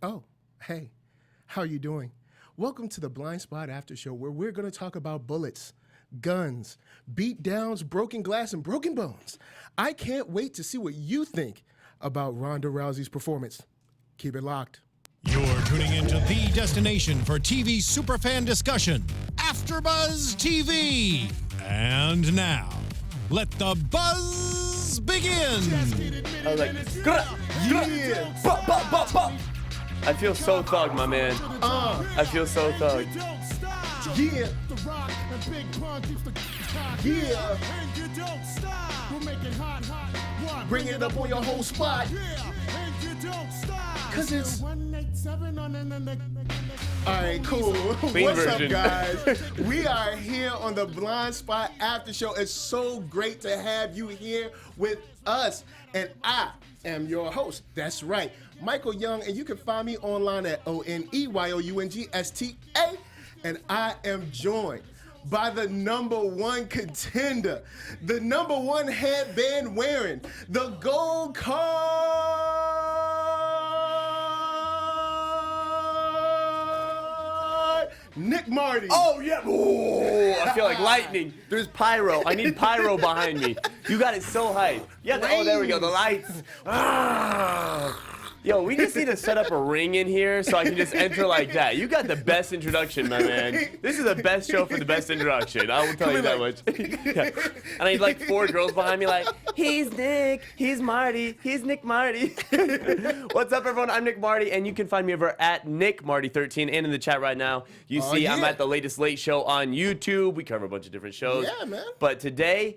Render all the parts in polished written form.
Oh, hey, how are you doing? Welcome to the Blindspot After Show, where we're going to talk about bullets, guns, beat downs, broken glass, and broken bones. I can't wait to see what you think about Ronda Rousey's performance. Keep it locked. You're tuning into the destination for TV superfan discussion, AFTERBUZZ TV. And now, let the buzz begin. I was like, yeah. I feel so thug, my man. I feel so thug. Yeah. Yeah. Bring it up on your whole spot. Cause it's... Alright, cool. What's up, guys? We are here on the Blindspot After Show. It's so great to have you here with us. And I am your host. That's right, Michael Young. And you can find me online at ONEYOUNGSTA. And I am joined by the #1 contender, the #1 headband wearing, the gold card, Nick Mardi. Oh, yeah. Ooh, I feel like lightning. There's pyro. I need pyro behind me. You got it so hype. Yeah, oh, there we go. The lights. Yo, we just need to set up a ring in here so I can just enter like that. You got the best introduction, my man. This is the best show for the best introduction. I will tell you that much. Yeah. And I need like 4 girls behind me like, he's Nick, he's Mardi, he's Nick Mardi. What's up, everyone? I'm Nick Mardi, and you can find me over at NickMardi13 and in the chat right now. You see I'm at the latest late show on YouTube. We cover a bunch of different shows. Yeah, man. But today...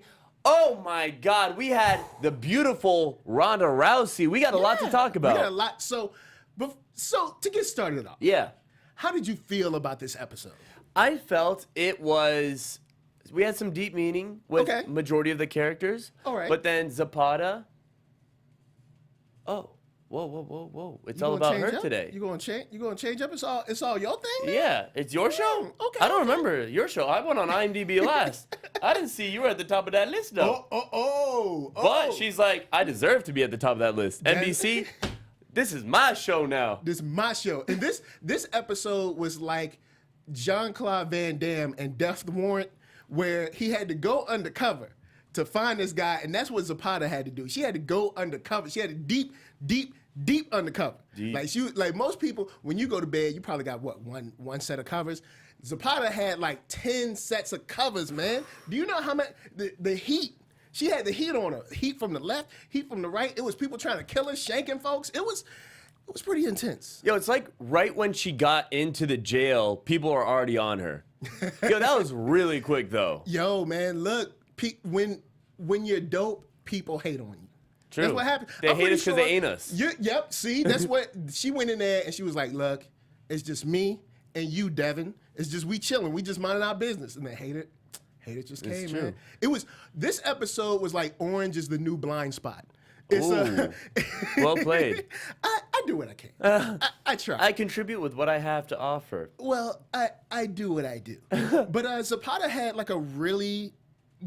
oh my God, we had the beautiful Ronda Rousey. We got a lot to talk about. We got a lot. So to get started off, how did you feel about this episode? I felt it was, we had some deep meaning with majority of the characters. All right. But then Zapata, whoa. It's all about her today. You gonna change? You gonna change up? It's all your thing, man? Yeah, it's your show. Okay. I don't remember your show. I went on IMDb last. I didn't see you were at the top of that list though. But she's like, I deserve to be at the top of that list. NBC, this is my show now. This is my show. And this episode was like Jean-Claude Van Damme and Death Warrant, where he had to go undercover to find this guy, and that's what Zapata had to do. She had to go undercover. She had to deep undercover. Like most people, when you go to bed, you probably got one set of covers. Zapata had like 10 sets of covers, man. Do you know how much the heat? She had the heat on her. Heat from the left, heat from the right. It was people trying to kill her, shanking folks. It was pretty intense. Yo, it's like right when she got into the jail, people are already on her. Yo, that was really quick though. Yo, man, look, when you're dope, people hate on you. True. That's what happened. They hate us because they ain't us. Yep. See, that's what she went in there and she was like, "Look, it's just me and you, Devin. It's just we chilling. We just minding our business." And they hate it. Hate it just came, man. It was this episode was like Orange is the New Blindspot. It's well played. I do what I can. I try. I contribute with what I have to offer. Well, I do what I do. But Zapata had like a really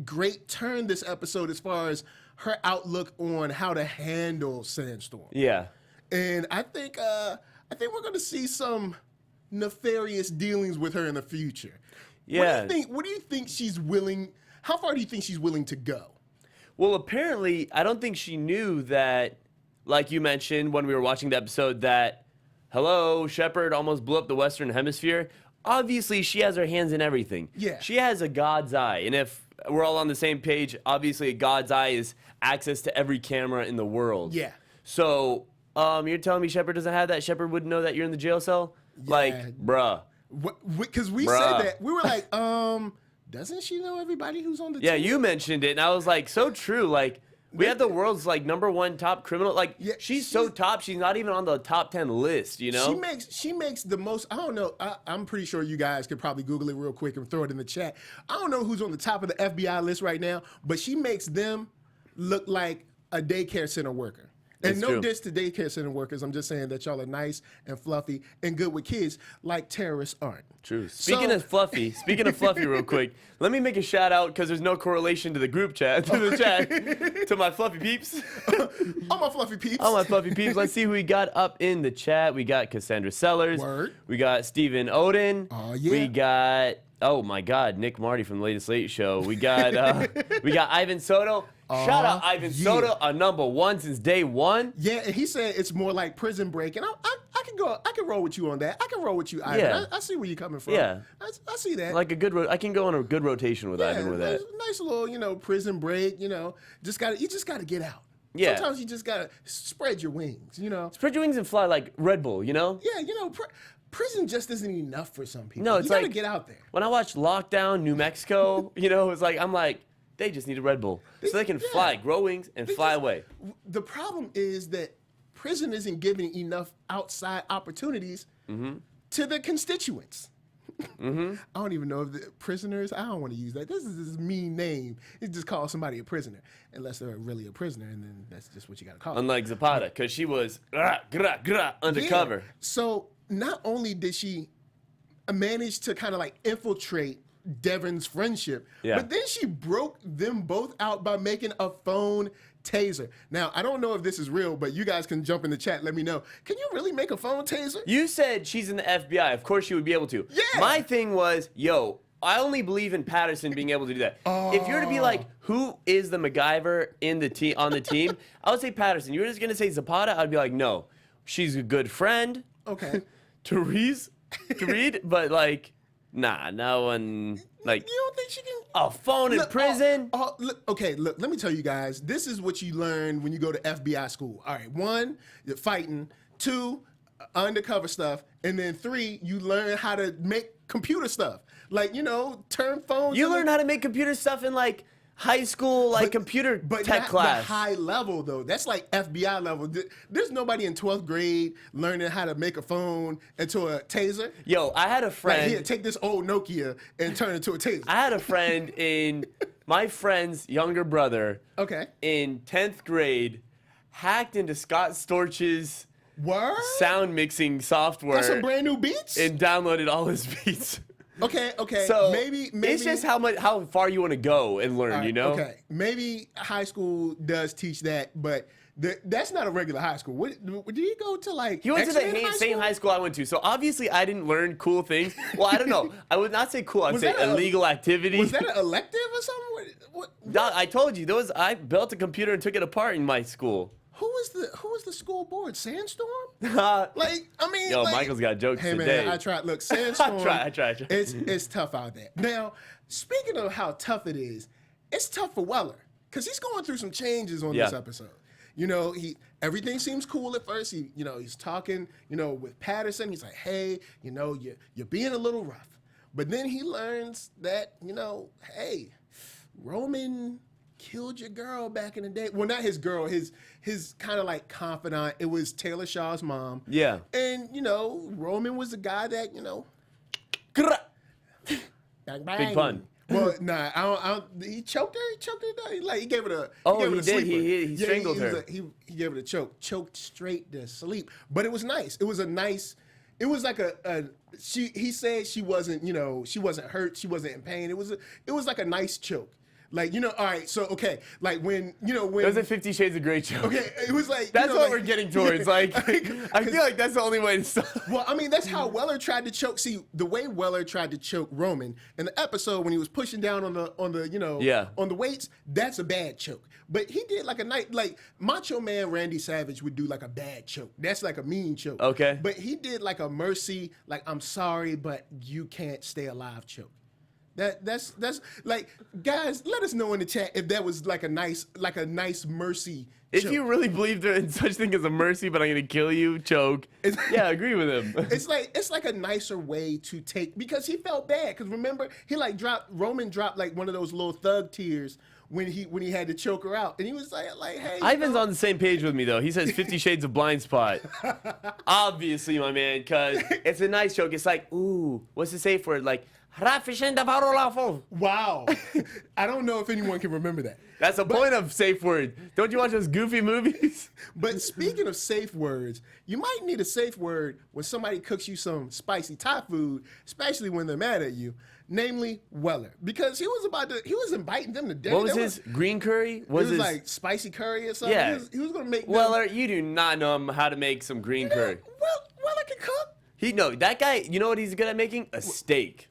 great turn this episode as far as her outlook on how to handle Sandstorm. Yeah. And I think we're going to see some nefarious dealings with her in the future. Yeah. What do you think she's willing? How far do you think she's willing to go? Well, apparently, I don't think she knew that, like you mentioned when we were watching the episode, that, hello, Shepard almost blew up the Western Hemisphere. Obviously, she has her hands in everything. Yeah. She has a God's eye. And if we're all on the same page, obviously a God's eye is access to every camera in the world. Yeah. So, you're telling me Shepard doesn't have that? Shepard wouldn't know that you're in the jail cell? Yeah. Like, bruh. Because we said that. We were like, doesn't she know everybody who's on the team? Yeah, you mentioned it, and I was like, so true. Like, we have the world's like #1 top criminal. Like, she's so top, she's not even on the top 10 list, you know? She makes the most, I don't know, I'm pretty sure you guys could probably Google it real quick and throw it in the chat. I don't know who's on the top of the FBI list right now, but she makes them look like a daycare center worker. And It's no true. diss to daycare center workers. I'm just saying that y'all are nice and fluffy and good with kids, like terrorists aren't. True. Speaking of fluffy, real quick, let me make a shout out because there's no correlation to the group chat, to my fluffy peeps. All my fluffy peeps. All my fluffy peeps. Let's see who we got up in the chat. We got Cassandra Sellers. Word. We got Stephen Odin. Oh, yeah. We got, oh my God, Nick Marty from the latest Late Show. We got Ivan Soto. Shout out Ivan Soto, a #1 since day one. Yeah, and he said it's more like Prison Break, and I can roll with you on that. I can roll with you, Ivan. Yeah. I see where you're coming from. Yeah. I see that. Like a good, I can go on a good rotation with Ivan with that. Nice little, Prison Break. You just gotta get out. Yeah. Sometimes you just gotta spread your wings. Spread your wings and fly like Red Bull, Yeah, prison just isn't enough for some people. No, it's you gotta like get out there. When I watched Lockdown, New Mexico, it's like I'm like, they just need a Red Bull so they can fly, grow wings, and fly away. The problem is that prison isn't giving enough outside opportunities to the constituents. I don't even know if the prisoners. I don't want to use that. This is a mean name. It just calls somebody a prisoner, unless they're really a prisoner, and then that's just what you got to call them. Unlike Zapata, because she was undercover. Yeah. So not only did she manage to kind of like infiltrate Devon's friendship, but then she broke them both out by making a phone taser. Now, I don't know if this is real, but you guys can jump in the chat. Let me know. Can you really make a phone taser? You said she's in the FBI. Of course she would be able to. Yeah. My thing was, I only believe in Patterson being able to do that. If you're to be like, who is the MacGyver on the team? I would say Patterson. You were just gonna say Zapata. I'd be like, no, she's a good friend. Okay. to read, but like, nah, no one like. You don't think she can? A phone in prison? Look, let me tell you guys. This is what you learn when you go to FBI school. All right, 1, you're fighting. 2, undercover stuff. And then 3, you learn how to make computer stuff. Like, turn phones. You learn how to make computer stuff in like high school, computer tech class. But high level, though. That's like FBI level. There's nobody in 12th grade learning how to make a phone into a taser. Yo, I had a friend. Like, here, take this old Nokia and turn it into a taser. I had a friend my friend's younger brother. Okay. In 10th grade, hacked into Scott Storch's sound mixing software. That's some brand new beats? And downloaded all his beats. Okay. So maybe it's just how far you want to go and learn, Okay, maybe high school does teach that, but that's not a regular high school. Did he go to like? He went to the same high school I went to, so obviously I didn't learn cool things. Well, I don't know. I would not say cool. I'd say illegal activity. Was that an elective or something? What? I told you I built a computer and took it apart in my school. Who was the school board? Sandstorm? Yo, Michael's got jokes hey, today. Man, I tried. Look, Sandstorm. I tried. It's tough out there. Now, speaking of how tough it is, it's tough for Weller because he's going through some changes on this episode. Everything seems cool at first. He's talking, with Patterson. He's like, hey, you're being a little rough. But then he learns that, hey, Roman killed your girl back in the day. Well, not his girl, his kind of like confidant. It was Taylor Shaw's mom. Yeah. And, Roman was the guy that, bang, bang. Big pun. Well, nah, he choked her. He gave it a. Oh, he did. He strangled her. He gave it a choke. Choked straight to sleep. But it was nice. It was a nice. It was like he said she wasn't. She wasn't hurt. She wasn't in pain. It was like a nice choke. Like, all right, so, okay, like when. It was a 50 Shades of Grey joke. Okay, it was like. That's what we're getting towards. Like, I feel like that's the only way to stop. Well, I mean, that's how Weller tried to choke. See, the way Weller tried to choke Roman in the episode when he was pushing down on the on the weights, that's a bad choke. But he did like a night, like Macho Man Randy Savage would do like a bad choke. That's like a mean choke. Okay. But he did like a mercy, like, I'm sorry, but you can't stay alive choke. That's like, guys, let us know in the chat if that was like a nice mercy If choke. you really believed in such thing as a mercy, but I'm gonna kill you, choke. Yeah, I agree with him. It's like a nicer way to take, because he felt bad. Because remember, Roman dropped like one of those little thug tears when he had to choke her out, and he was like hey. Ivan's on the same page with me though. He says 50 Shades of Blindspot. Obviously, my man, because it's a nice joke. It's like, ooh, what's to say for it? Like, Wow. I don't know if anyone can remember that. That's the point of safe word. Don't you watch those goofy movies? But speaking of safe words, you might need a safe word when somebody cooks you some spicy Thai food, especially when they're mad at you, namely Weller. Because he was inviting them to dinner. What was his green curry? It was like spicy curry or something. Yeah. He was going to make Weller, you do not know how to make some green curry. Weller can cook. That guy, you know what he's good at making? A steak.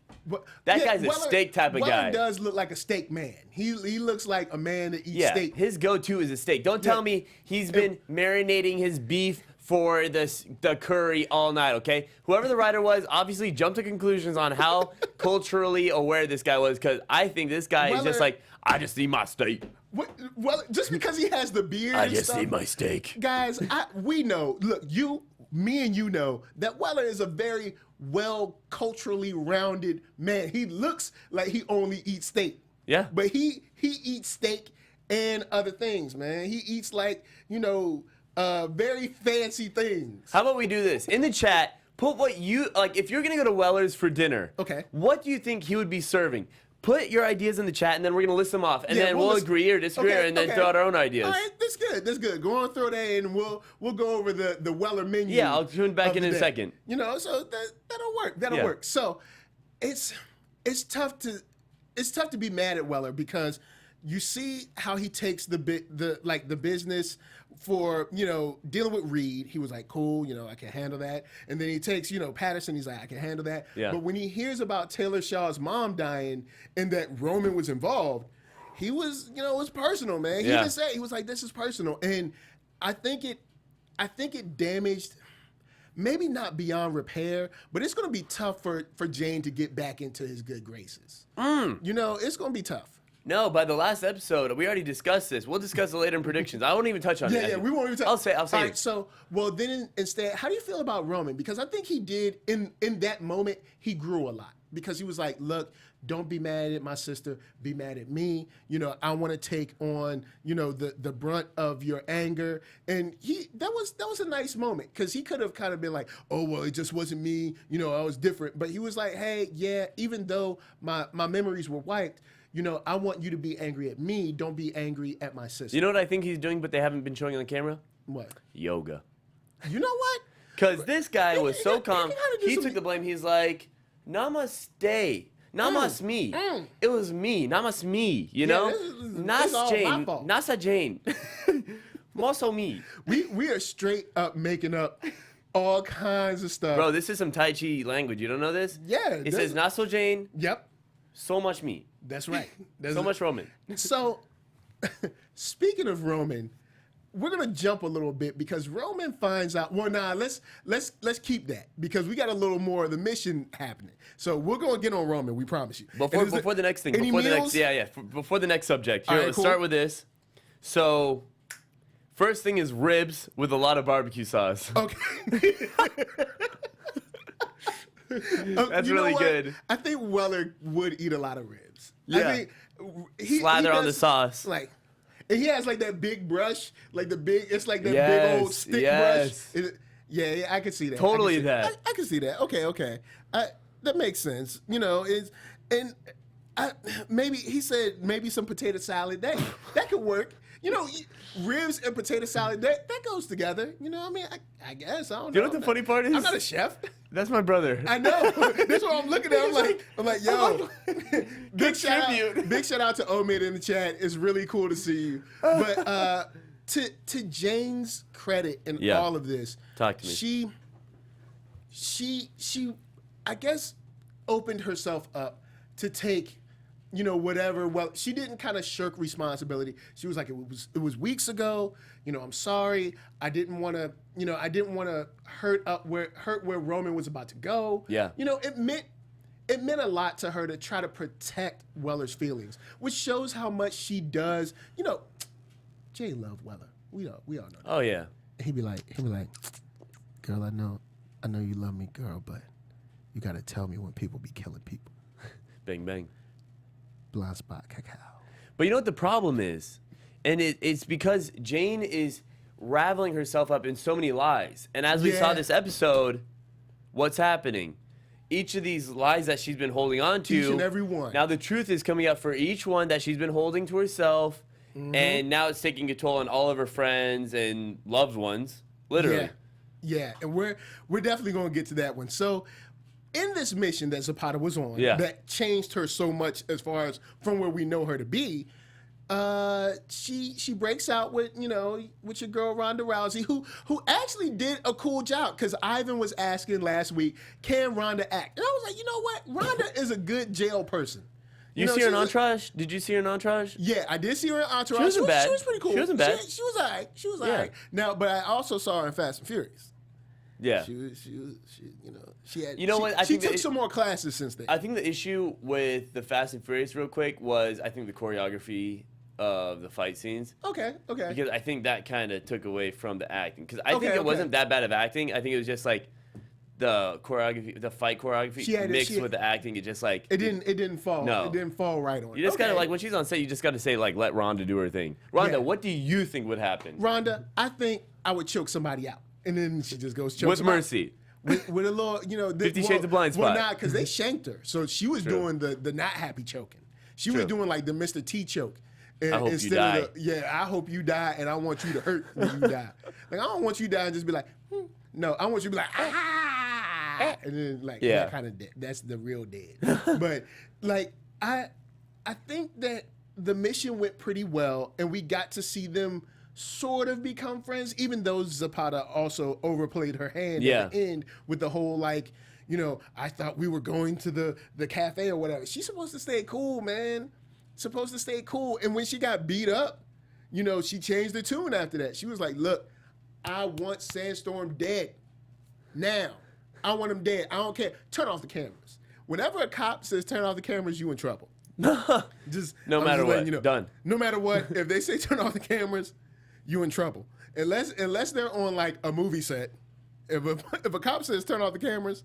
That guy's a steak type of guy. Weller does look like a steak man. He looks like a man that eats steak. His go-to is a steak. Don't tell me he's been marinating his beef for the curry all night, okay? Whoever the writer was obviously jumped to conclusions on how culturally aware this guy was, because I think this guy is just like, I just need my steak. Well, just because he has the beard I and just stuff, need my steak. Guys, we know, look, me and you know that Weller is a very well culturally rounded man. He looks like he only eats steak. Yeah. But he eats steak and other things, man. He eats like, very fancy things. How about we do this? In the chat, put what you, like, if you're going to go to Weller's for dinner, okay, what do you think he would be serving? Put your ideas in the chat, and then we're going to list them off. And then we'll agree or disagree, and then throw out our own ideas. All right, that's good. That's good. Go on, throw that in, and we'll go over the Weller menu. Yeah, I'll tune back in a second. So that'll work. That'll work. So it's tough to be mad at Weller, because you see how he takes the business for, dealing with Reed. He was like, cool, I can handle that. And then he takes, Patterson, he's like, I can handle that. Yeah. But when he hears about Taylor Shaw's mom dying and that Roman was involved, he was, it was personal, man. He even said, he was like, this is personal. And I think it damaged, maybe not beyond repair, but it's going to be tough for Jane to get back into his good graces. It's going to be tough. No, by the last episode, we already discussed this. We'll discuss it later in predictions. I won't even touch on it. Yeah, we won't even touch. I'll say All right, it. so, well, then instead, how do you feel about Roman? Because I think he did, in that moment, he grew a lot. Because he was like, look, don't be mad at my sister, be mad at me. I want to take on, the brunt of your anger. And that was a nice moment, because he could have kind of been like, oh, well, it just wasn't me. I was different. But he was like, hey, yeah, even though my memories were wiped, I want you to be angry at me. Don't be angry at my sister. You know what I think he's doing, but they haven't been showing on the camera? What? Yoga. You know what? Because this guy was so calm. He took the blame. He's like, namaste. Namas me. It was me. Namas me. Nas Jane. Nasa Jane. Also me. We are straight up making up all kinds of stuff. Bro, this is some Tai Chi language. You don't know this? Yeah. It says Naso Jane. Yep. So much me. That's right. So much Roman. So, speaking of Roman, we're gonna jump a little bit, because Roman finds out. Well, let's keep that, because we got a little more of the mission happening. So we're gonna get on Roman. We promise you. Before the next thing. Before the next subject. Here, All right, let's cool. start with this. So, first thing is ribs with a lot of barbecue sauce. Okay. That's really good. I think Weller would eat a lot of ribs. Yeah. I think Slather on the sauce. Like, and he has like that big brush, it's like that big old stick brush. Yeah, I can see that. Totally I can see that. Okay. That makes sense. Maybe he said maybe some potato salad. That could work. Ribs and potato salad, that goes together. I guess. I don't know. You know what the funny part is? I'm not a chef. That's my brother. I know. That's what I'm looking at. I'm like, yo. Big shout out to Omid in the chat. It's really cool to see you. But to Jane's credit in all of this, talk to me. She I guess opened herself up to take, whatever. Well, she didn't kind of shirk responsibility. She was like, it was weeks ago. I'm sorry. I didn't want to hurt where Roman was about to go. Yeah. It meant a lot to her to try to protect Weller's feelings, which shows how much she does. Jay loved Weller. We all know that. Oh yeah. He'd be like, girl, I know you love me, girl, but you got to tell me when people be killing people. Bang bang. Blindspot, cacao. But you know what the problem is? And it's because Jane is raveling herself up in so many lies. And as we saw this episode, what's happening? each of these lies that she's been holding on to. Each and every one. Now the truth is coming up for each one that she's been holding to herself, and now it's taking a toll on all of her friends and loved ones, literally. Yeah, and we're definitely going to get to that one. So, in this mission that Zapata was on, that changed her so much as far as from where we know her to be, she breaks out with with your girl Ronda Rousey, who actually did a cool job, because Ivan was asking last week, can Ronda act? And I was like, you know what, Ronda is a good jail person. You see her in Entourage? Did you see her in Entourage? Yeah, I did see her in Entourage. She wasn't bad. She was pretty cool. She wasn't bad. She was all right. She was all right. Now, but I also saw her in Fast and Furious. Yeah. She had. She took some more classes since then. I think the issue with the Fast and Furious, real quick, was I think the choreography of the fight scenes. Okay. Because I think that kind of took away from the acting. Because I think it wasn't that bad of acting. I think it was just like the choreography, the fight choreography mixed with the acting. It just like it didn't fall. No, it didn't fall right on. You just gotta, like, when she's on set, you just gotta say, like, let Ronda do her thing. Ronda, what do you think would happen? Ronda, I think I would choke somebody out, and then she just goes choke with somebody. Mercy. With a little, 50 Shades of Blindspot. Well, not because they shanked her, so she was doing the not happy choking. She was doing like the Mr. T choke. I hope you die. I hope you die, and I want you to hurt when you die. Like, I don't want you to die and just be like, No, I want you to be like, and then like that kind of dead. That's the real dead. But like I think that the mission went pretty well, and we got to see them sort of become friends, even though Zapata also overplayed her hand at the end with the whole like, I thought we were going to the cafe or whatever. She's supposed to stay cool, man. Supposed to stay cool. And when she got beat up, she changed the tune after that. She was like, look, I want Sandstorm dead. Now. I want him dead. I don't care. Turn off the cameras. Whenever a cop says turn off the cameras, you in trouble. Just no matter what. Done. No matter what, if they say turn off the cameras, you in trouble. Unless they're on like a movie set. If a cop says turn off the cameras,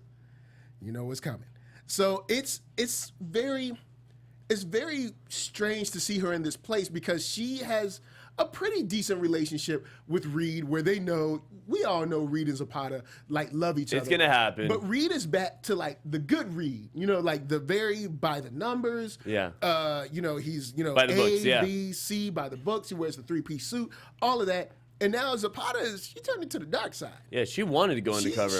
you know what's coming. So it's very strange to see her in this place, because she has a pretty decent relationship with Reed, where we all know Reed and Zapata like love each other. It's gonna happen. But Reed is back to like the good Reed, like the very by the numbers. Yeah. He's by the A, books, B, C by the books. He wears the 3-piece suit, all of that. And now Zapata she turned into the dark side. Yeah, she wanted to go undercover.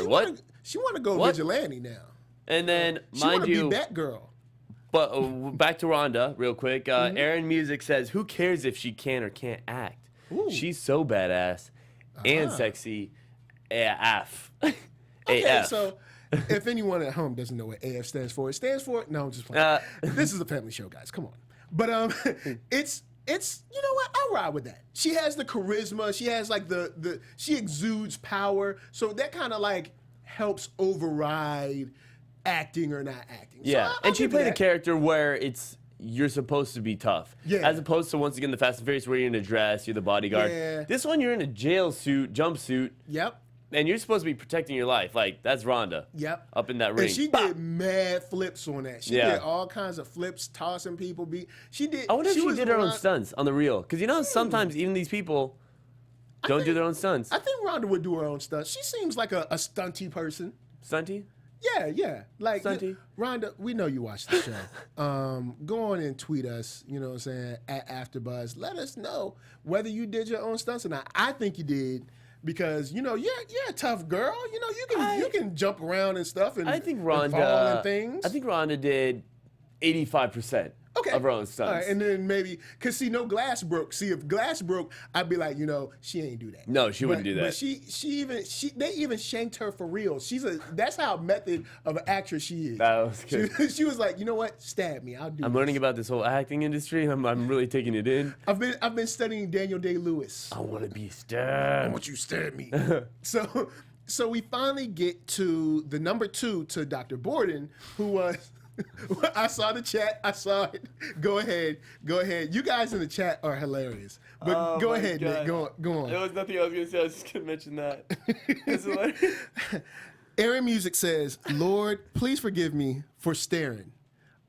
She want to go vigilante now. And then, she want to be Batgirl. But back to Ronda, real quick. Aaron Music says, who cares if she can or can't act? Ooh. She's so badass and sexy. AF. Okay, AF. so if anyone at home doesn't know what AF stands for, it stands for... No, I'm just playing. This is a family show, guys. Come on. But it's you know what? I'll ride with that. She has the charisma. She has like she exudes power. So that kind of like helps override acting or not acting. Yeah, so and she played a character where you're supposed to be tough. Yeah. As opposed to, once again, the Fast and Furious where you're in a dress, you're the bodyguard. Yeah. This one, you're in a jumpsuit. Yep. And you're supposed to be protecting your life. Like, that's Ronda. Yep. Up in that ring. And she did mad flips on that. She did all kinds of flips, tossing people. I wonder if she did her own stunts on the reel. Because sometimes even these people don't do their own stunts. I think Ronda would do her own stunts. She seems like a stunty person. Stunty? Yeah. Like, Stunty. Ronda, we know you watch the show. Go on and tweet us, you know what I'm saying, at AfterBuzz. Let us know whether you did your own stunts or not. I think you did, because, you're a tough girl. You can jump around and stuff and, I think and fall and things. I think Ronda did 85%. Of her own stunts. All right, and then maybe, because no glass broke. See, if glass broke, I'd be like, she ain't do that. No, she wouldn't do that. But they even shanked her for real. That's how method of an actress she is. That was good. She was like, you know what? Stab me. I'll do it. I'm learning about this whole acting industry. I'm really taking it in. I've been studying Daniel Day-Lewis. I want to be stabbed. I want you to stab me. So we finally get to the number 2 to Dr. Borden, who was... I saw the chat. I saw it. Go ahead. You guys in the chat are hilarious. But go ahead, Nick. Go on. There was nothing I was going to say. I was just going to mention that. It's hilarious. Aaron Music says, Lord, please forgive me for staring.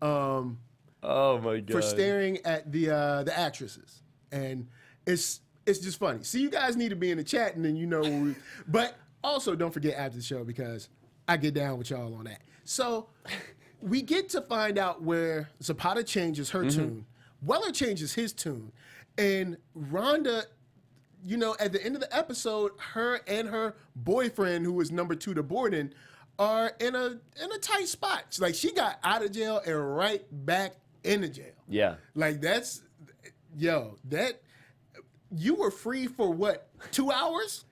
Oh, my God. For staring at the actresses. And it's just funny. See, you guys need to be in the chat, and then but also don't forget after the show, because I get down with y'all on that. So we get to find out where Zapata changes her tune. Weller changes his tune. And Ronda, you know, at the end of the episode, her and her boyfriend, who was number 2 to Borden, are in a tight spot. Like, she got out of jail and right back into jail. Yeah. Like, that you were free for what, 2 hours?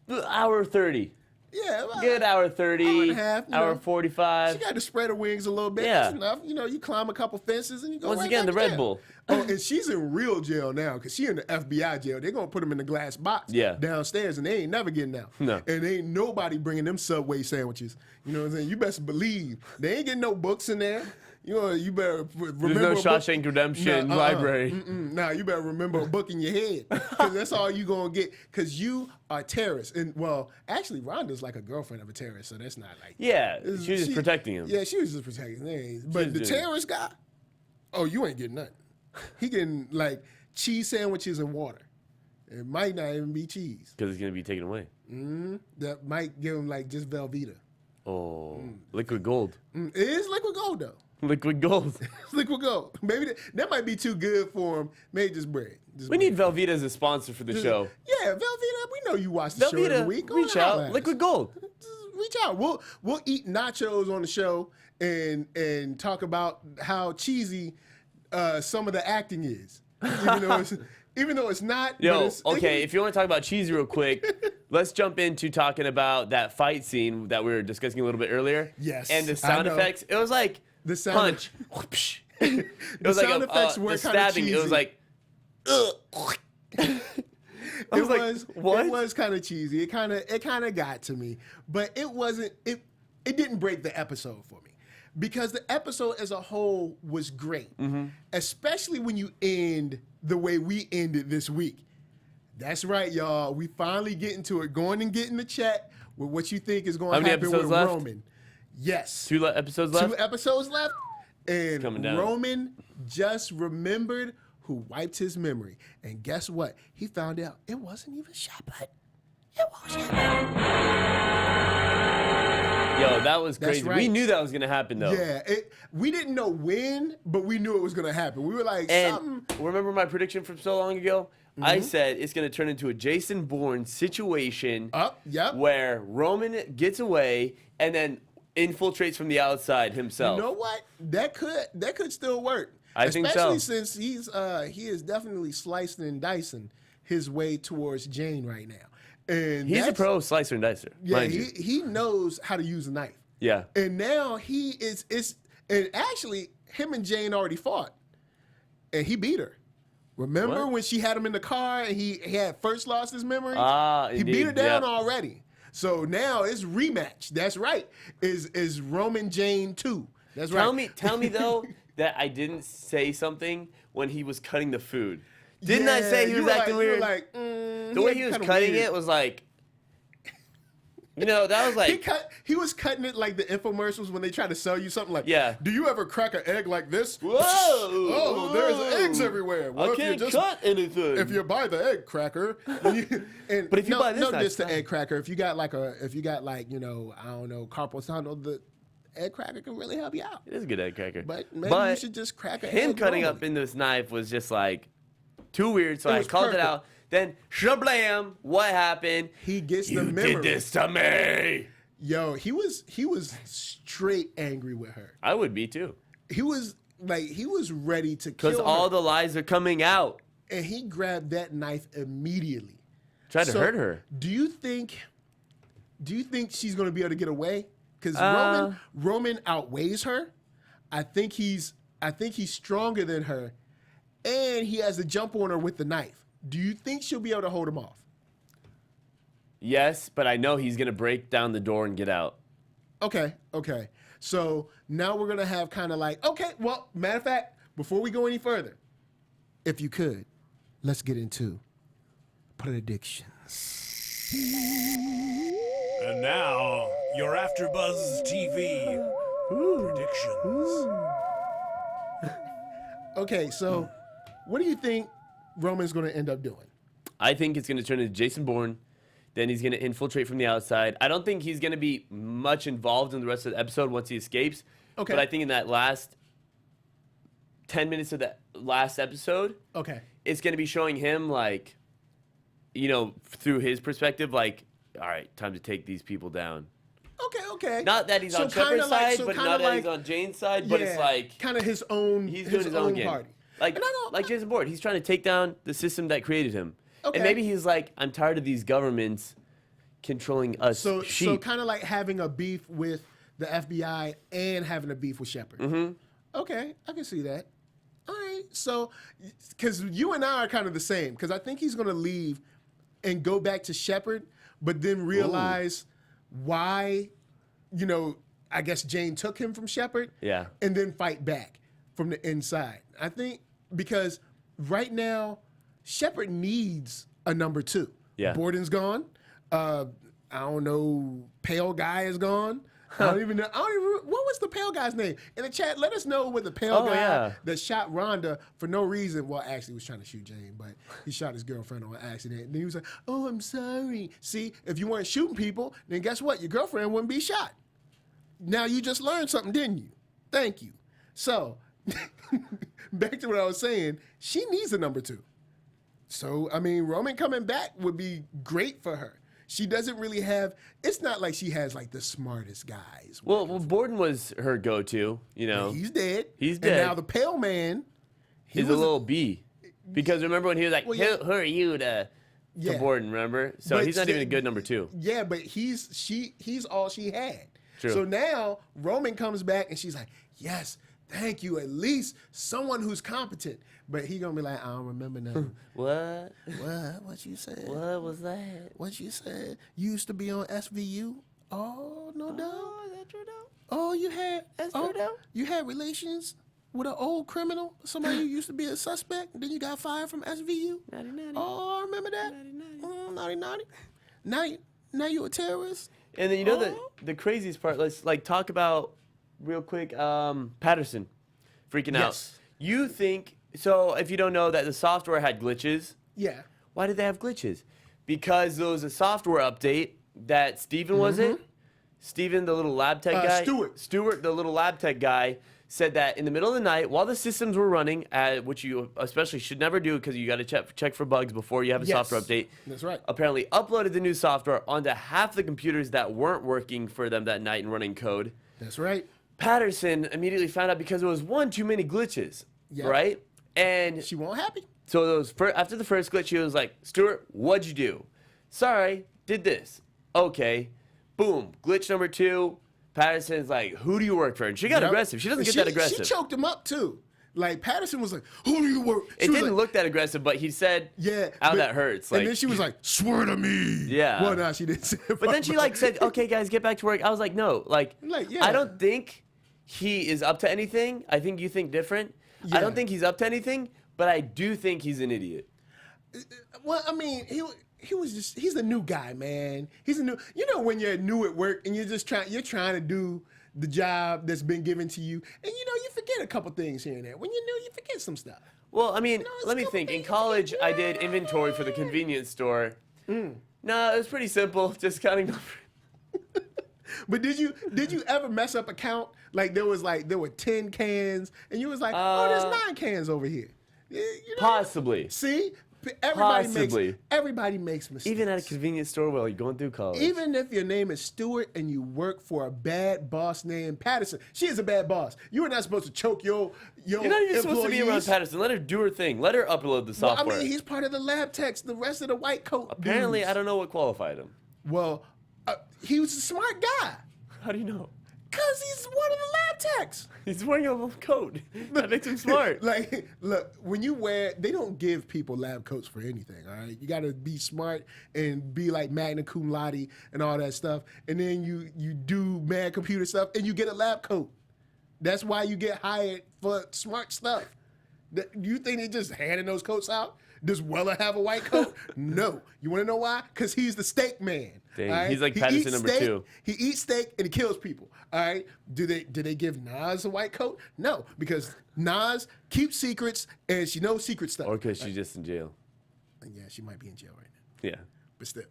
Hour 30. Yeah, well, Good hour 30. Hour and a half, you hour know. 45. She got to spread her wings a little bit. Yeah. That's enough. You know, you climb a couple fences and you go Once right again, back the to Red jail. Bull. Oh, and she's in real jail now because she in the FBI jail. They're going to put them in the glass box downstairs, and they ain't never getting out. No. And ain't nobody bringing them Subway sandwiches. You know what I'm saying? You best believe. They ain't getting no books in there. You know, you better remember. There's no Shawshank Redemption library. Nah, you better remember a book in your head because that's all you gonna get. Because you are terrorists, and well, actually, Rhonda's like a girlfriend of a terrorist, so that's not like. Yeah, she was just protecting him. Yeah, she was just protecting him. But the terrorist guy, oh, you ain't getting nothing. He getting like cheese sandwiches and water. It might not even be cheese. Because it's gonna be taken away. That might give him like just Velveeta. Oh, liquid gold. It is liquid gold though. Liquid gold. Liquid gold. Maybe that might be too good for him. Maybe just bread. We need Velveeta as a sponsor for the show. Yeah, Velveeta. We know you watch the show every Velveeta, week. Go reach ahead, out. holla at Liquid us. gold. Just reach out. We'll eat nachos on the show and talk about how cheesy some of the acting is. Even though it's not. Yo, okay, if you want to talk about cheesy real quick, let's jump into talking about that fight scene that we were discussing a little bit earlier. Yes, And the sound I know. effects. It was like The sound punch. It was like sound effects were the kinda stabbing. It cheesy. was like. I was like, what? It was kind of cheesy. It kind of got to me, but it wasn't. It didn't break the episode for me because the episode as a whole was great, especially when you end the way we ended this week. That's right, y'all. We finally get into it. Going and getting the chat with what you think is going How to many happen with episodes left? Roman. Yes. 2 episodes left. 2 episodes left. And coming down. Roman just remembered who wiped his memory. And guess what? He found out it wasn't even Shepard. It was Shepard. Yo, that was That's crazy. right. We knew that was gonna happen though. Yeah, we didn't know when, but we knew it was going to happen. We were like, And something. remember my prediction from so long ago? I said it's going to turn into a Jason Bourne situation Yep. where Roman gets away and then infiltrates from the outside himself. You know what? That could still work. I think so. Especially since he is definitely slicing and dicing his way towards Jane right now. And He's a that's- pro slicer and dicer, Yeah, mind you. he knows how to use a knife. Yeah. And now and actually him and Jane already fought. And he beat her. Remember What? when she had him in the car and he had first lost his memory? He indeed, beat her down yeah. already. So now it's rematch. That's right. Is Roman Jane 2. That's right. Tell me though that I didn't say something when he was cutting the food. Didn't I say he you was were acting like, you were weird? like, The way he was kinda cutting weird. it was like, that was like, He was cutting it like the infomercials when they try to sell you something like, Yeah. do you ever crack an egg like this? whoa, Oh, there's eggs everywhere. Well, I if you can't just cut anything. if you buy the egg cracker, but if you buy this, no, that's just the fine. egg cracker. If you got like I don't know, carpal tunnel, the egg cracker can really help you out. It is a good egg cracker. But maybe you should just crack an egg. him cutting normally. up in this knife was just like too weird. So It I was called perfect. it out. Then shablam! What happened? He gets You the memory. did this to me. Yo, he was straight angry with her. I would be too, He was ready to kill because her. all the lies are coming out. And he grabbed that knife immediately. Tried to So, hurt her. Do you think she's going to be able to get away? Because Roman outweighs her. I think he's stronger than her, and he has a jump on her with the knife. Do you think she'll be able to hold him off? Yes, but I know he's gonna break down the door and get out. Okay. So now we're gonna have kind of like, okay, well, matter of fact, before we go any further, if you could, let's get into predictions. And now, your AfterBuzz TV predictions. Okay, so what do you think Roman's gonna end up doing? I think it's gonna turn into Jason Bourne Then he's going to infiltrate from the outside. I don't think he's going to be much involved in the rest of the episode once he escapes. Okay. But I think in that last 10 minutes of the last episode, Okay. it's going to be showing him, like, you know, through his perspective, like, all right, time to take these people down. Okay. Not that he's on Shepard's side, but not that he's on Jane's side, but it's like... kind of his own. He's doing his own game. party. Like Jason Bourne, he's trying to take down the system that created him. Okay. And maybe he's like, I'm tired of these governments controlling us sheep. So kind of like having a beef with the FBI and having a beef with Shepard. Mm-hmm. Okay, I can see that. All right, so because you and I are kind of the same, because I think he's going to leave and go back to Shepard, but then realize why, you know, I guess Jane took him from Shepard. Yeah. And then fight back from the inside. I think because right now, Shepard needs a number 2. Yeah. Borden's gone. I don't know. Pale guy is gone. I don't even know. What was the pale guy's name? In the chat, let us know what the pale guy that shot Ronda for no reason. Well, actually, he was trying to shoot Jane, but he shot his girlfriend on accident. And then he was like, "Oh, I'm sorry." See, if you weren't shooting people, then guess what? Your girlfriend wouldn't be shot. Now you just learned something, didn't you? Thank you. So, back to what I was saying. She needs a number 2. So, I mean, Roman coming back would be great for her. She doesn't really have, it's not like she has like the smartest guys. Well, Borden was her go-to, you know. He's dead. He's dead. And now the pale man. He's a little B. Because remember when he was like, Well, yeah. who are you to Borden, remember? So But he's not even a good number 2. Yeah, but he's all she had. True. So now Roman comes back and she's like, yes, thank you, at least someone who's competent. But he gonna be like, I don't remember nothing. What? What you said? What was that? What you said? You used to be on SVU? Oh, no doubt. Oh, is that true though? Oh, you had true though? You had relations with an old criminal, somebody who used to be a suspect, then you got fired from SVU? Naughty. Oh, I remember that. Naughty. Now you a terrorist? And then you know the craziest part, let's like talk about real quick, Patterson freaking out. You think, so if you don't know that the software had glitches, Yeah. why did they have glitches? Because there was a software update that Steven, was it? Steven, the little lab tech guy? Stuart, the little lab tech guy, said that in the middle of the night, while the systems were running, which you especially should never do because you got to check for bugs before you have a software update. That's right. Apparently uploaded the new software onto half the computers that weren't working for them that night and running code. That's right. Patterson immediately found out because there was one too many glitches, right? And She won't happy. so those after the first glitch, he was like, Stuart, what'd you do? Sorry, did this. Okay. Boom. Glitch number 2. Patterson's like, who do you work for? And she got aggressive. She doesn't get that aggressive. She choked him up too. Like Patterson was like, who do you work? It didn't look that aggressive, but he said, but, that hurts. Like, and then she was like, swear to me. Yeah. Well, no, she didn't say it. But then she like said, okay, guys, get back to work. I was like, no. Like I don't think he is up to anything. I think you think different. I don't think he's up to anything, but I do think he's an idiot. Well, I mean, he's a new guy, man. He's a new, you know, when you're new at work and you're trying to do the job that's been given to you, and you know, you forget a couple things here and there. When you're new, you forget some stuff. Well, I mean, let me think. In college, I did inventory for the convenience store. No, it was pretty simple, just counting over. But did you ever mess up a count? Like there were 10 cans, and you was like, oh, there's 9 cans over here. You know? Possibly. See, everybody makes mistakes. Even at a convenience store while you're going through college. Even if your name is Stuart and you work for a bad boss named Patterson, she is a bad boss. You are not supposed to choke your You're not even supposed to be around Patterson. Let her do her thing. Let her upload the software. Well, I mean, he's part of the lab techs. The rest of the white coat Apparently, dudes. I don't know what qualified him. Well, he was a smart guy. How do you know? Because he's one of the lab techs. He's wearing a coat. That makes him smart. Like, look, when you they don't give people lab coats for anything, all right? You got to be smart and be like magna cum laude and all that stuff. And then you do mad computer stuff and you get a lab coat. That's why you get hired for smart stuff. You think they just handing those coats out? Does Weller have a white coat? No. You want to know why? Because he's the steak man. Dang, right? he's like Patterson number 2. He eats steak and he kills people. All right. Do they give Nas a white coat? No, because Nas keeps secrets and she knows secret stuff. Or because she's just in jail. Yeah, she might be in jail right now. Yeah. But still.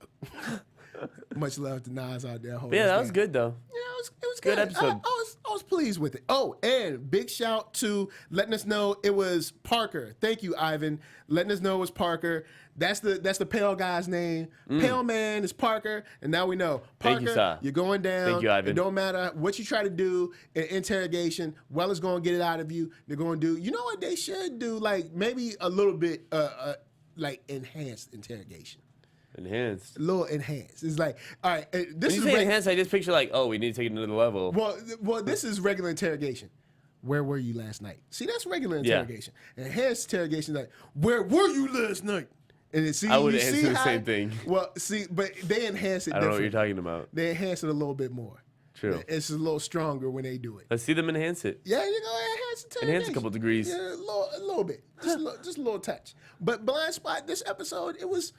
Much love to Nas out there. Yeah, that was good though. Yeah, it was Good good. episode. I was pleased with it. Oh, and big shout to letting us know it was Parker. Thank you, Ivan. Letting us know it was Parker. That's the pale guy's name. Pale man is Parker, and now we know. Parker, Thank you, sir. you're going down. Thank you, Ivan. It don't matter what you try to do in interrogation. Well, is going to get it out of you. They're going to do. You know what they should do? Like maybe a little bit, like enhanced interrogation. Enhanced. A little enhanced. It's like, all right, this When is you say enhanced, I just picture like, oh, we need to take it to another level. Well, this is regular interrogation. Where were you last night? See, that's regular interrogation. Enhanced interrogation, like, where were you last night? And then, see, I would you answer see the how, same thing. Well, see, but they enhance it. I don't know what different. you're talking about. They enhance it a little bit more. True. It's a little stronger when they do it. Let's see them enhance it. Yeah, you go enhance interrogation. Enhance a couple degrees. Yeah, a little bit, just a little touch. But Blindspot, this episode, it was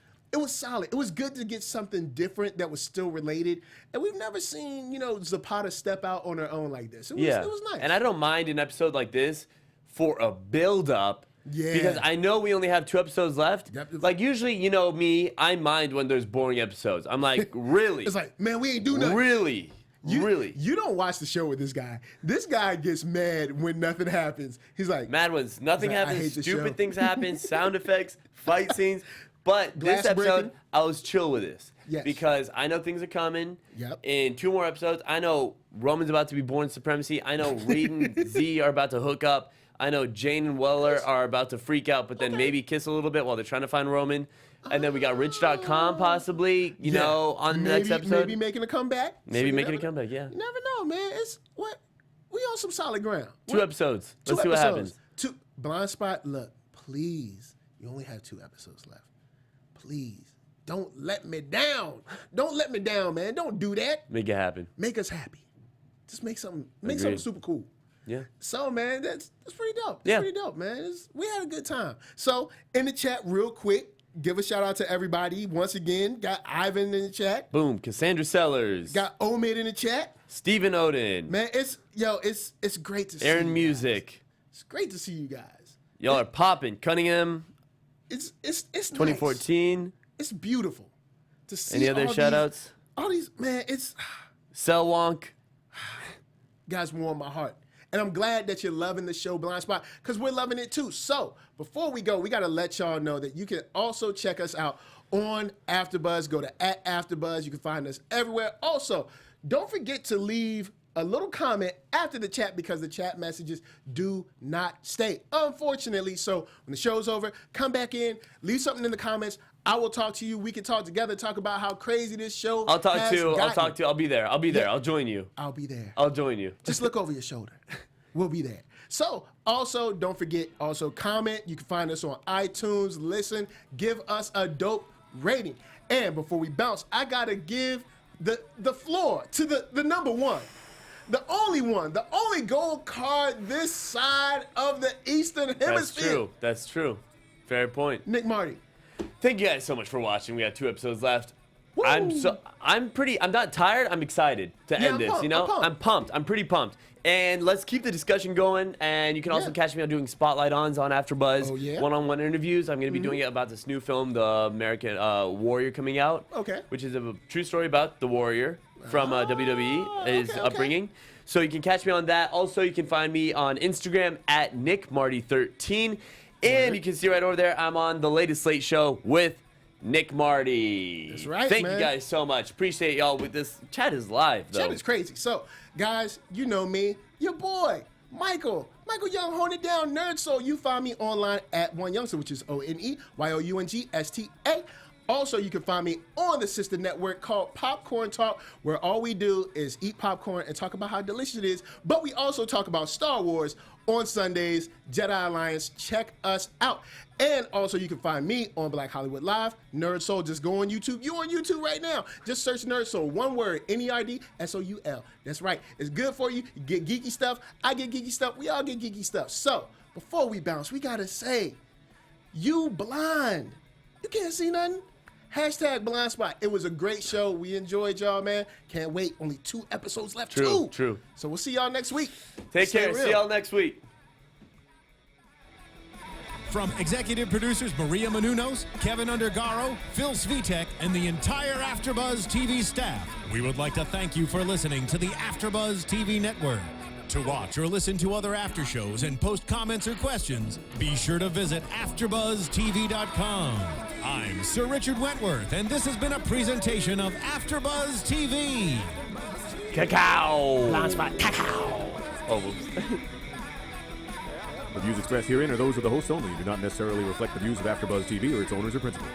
solid. It was good to get something different that was still related. And we've never seen, Zapata step out on her own like this. It was nice. And I don't mind an episode like this for a build-up. Yeah. Because I know we only have 2 episodes left. Yep. Like, usually, me, I mind when there's boring episodes. I'm like, really? It's like, man, we ain't do nothing. Really? Really? You don't watch the show with this guy. This guy gets mad when nothing happens. He's like, Mad ones. Nothing He's like, I happens. hate the show. Stupid things happen. Sound effects. Fight scenes. But Glass this episode, breaking. I was chill with this. Yes. Because I know things are coming. Yep. In 2 more episodes, I know Roman's about to be born supremacy. I know Reed and Z are about to hook up. I know Jane and Weller are about to freak out, but then maybe kiss a little bit while they're trying to find Roman. And then we got Rich.com possibly, on the next episode. Maybe making a comeback. Maybe So making a comeback, yeah. You never know, man. We on some solid ground. 2 episodes. Let's see what happens. Blindspot, look, please. You only have 2 episodes left. Please. Don't let me down. Don't let me down, man. Don't do that. Make it happen. Make us happy. Just make something Agreed. super cool. Yeah. So, man, that's pretty dope. That's Yeah. pretty dope, man. We had a good time. So, in the chat, real quick, give a shout out to everybody. Once again, got Ivan in the chat. Boom. Cassandra Sellers. Got Omid in the chat. Stephen Odin. Man, it's great to see Aaron you Music. guys. It's great to see you guys. Y'all are popping. Cunningham. It's 2014. Nice. It's beautiful to see. Any other shout outs? All these, man, it's Cell Wonk. guys warm my heart. And I'm glad that you're loving the show Blindspot because we're loving it too. So before we go, we got to let y'all know that you can also check us out on AfterBuzz. Go to @AfterBuzz. You can find us everywhere. Also, don't forget to leave a little comment after the chat because the chat messages do not stay, unfortunately. So when the show's over, come back in, leave something in the comments. I will talk to you. We can talk together, talk about how crazy this show I'll talk has to. gotten. I'll be there. Yeah. I'll join you. I'll be there. I'll join you. Just look over your shoulder. We'll be there. So, also, don't forget, comment. You can find us on iTunes. Listen, give us a dope rating. And before we bounce, I got to give the floor to the number one. The only gold card this side of the Eastern Hemisphere. That's true. Fair point. Nick Mardi. Thank you guys so much for watching. We got 2 episodes left. Woo! I'm not tired. I'm excited to end this. I'm pumped. I'm pretty pumped. And let's keep the discussion going. And you can also catch me on doing spotlight ons on AfterBuzz. Oh, yeah? One-on-one interviews. I'm going to be doing it about this new film, The American Warrior, coming out. Okay. Which is a true story about the Warrior from WWE, his upbringing. So you can catch me on that. Also, you can find me on Instagram at NickMarty13. And you can see right over there, I'm on the latest Slate show with Nick Mardi. That's right, Thank man. you guys so much. Appreciate y'all with this. Chat is live, though. Chat is crazy. So, guys, you know me, your boy, Michael Young, Hold It Down, Nerd Soul. You find me online at One Youngster, which is ONEYOUNGSTA. Also, you can find me on the sister network called Popcorn Talk, where all we do is eat popcorn and talk about how delicious it is. But we also talk about Star Wars on Sundays, Jedi Alliance. Check us out. And also, you can find me on Black Hollywood Live, Nerd Soul. Just go on YouTube. You on YouTube right now. Just search Nerd Soul. One word, NERDSOUL. That's right. It's good for you. You get geeky stuff. I get geeky stuff. We all get geeky stuff. So, before we bounce, we got to say, you blind. You can't see nothing. Hashtag Blindspot. It was a great show. We enjoyed y'all, man. Can't wait. Only 2 episodes left, too. True. So we'll see y'all next week. Take Stay care. real. See y'all next week. From executive producers Maria Menounos, Kevin Undergaro, Phil Svitek, and the entire AfterBuzz TV staff, we would like to thank you for listening to the AfterBuzz TV network. To watch or listen to other after shows and post comments or questions, be sure to visit AfterBuzzTV.com. I'm Sir Richard Wentworth, and this has been a presentation of AfterBuzz TV. Cacao. Blindspot. Cacao. Oh, whoops. The views expressed herein are those of the hosts only and do not necessarily reflect the views of AfterBuzz TV or its owners or principals.